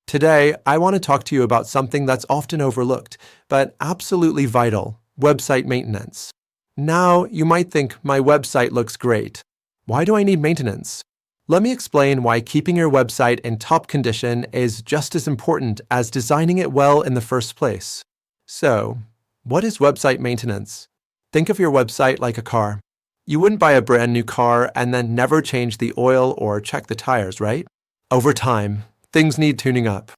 Today, I want to talk to you about something that's often overlooked, but absolutely vital: website maintenance. Now, you might think, my website looks great. Why do I need maintenance? Let me explain why keeping your website in top condition is just as important as designing it well in the first place. So, what is website maintenance? Think of your website like a car. You wouldn't buy a brand new car and then never change the oil or check the tires, right? Over time, things need tuning up.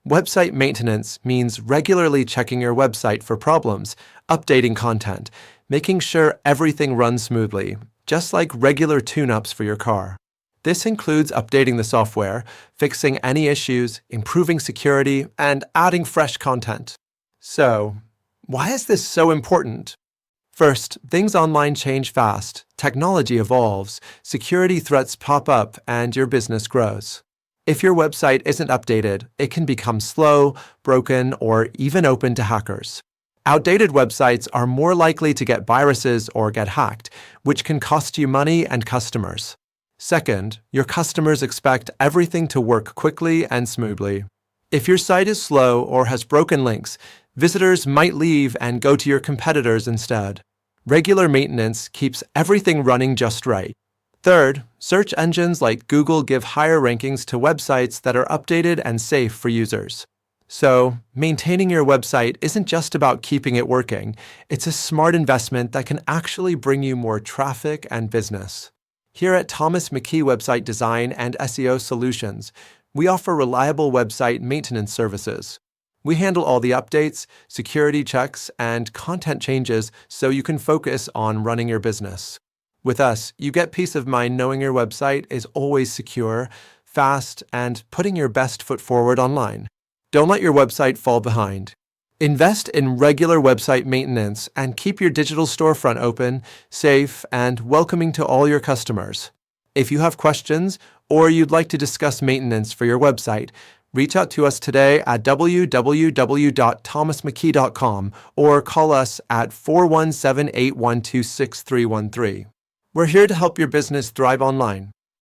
Website maintenance means regularly checking your website for problems, updating content, making sure everything runs smoothly, just like regular tune-ups for your car. This includes updating the software, fixing any issues, improving security, and adding fresh content. So, why is this so important? First, things online change fast, technology evolves, security threats pop up, and your business grows. If your website isn't updated, it can become slow, broken, or even open to hackers. Outdated websites are more likely to get viruses or get hacked, which can cost you money and customers. Second, your customers expect everything to work quickly and smoothly. If your site is slow or has broken links, visitors might leave and go to your competitors instead. Regular maintenance keeps everything running just right. Third, search engines like Google give higher rankings to websites that are updated and safe for users. So, maintaining your website isn't just about keeping it working. It's a smart investment that can actually bring you more traffic and business. Here at McKee Website Design and SEO Solutions, we offer reliable website maintenance services. We handle all the updates, security checks, and content changes so you can focus on running your business. With us, you get peace of mind knowing your website is always secure, fast, and putting your best foot forward online. Don't let your website fall behind. Invest in regular website maintenance and keep your digital storefront open, safe, and welcoming to all your customers. If you have questions or you'd like to discuss maintenance for your website, reach out to us today at www.thomasmckee.com or call us at 417-812-6313. We're here to help your business thrive online.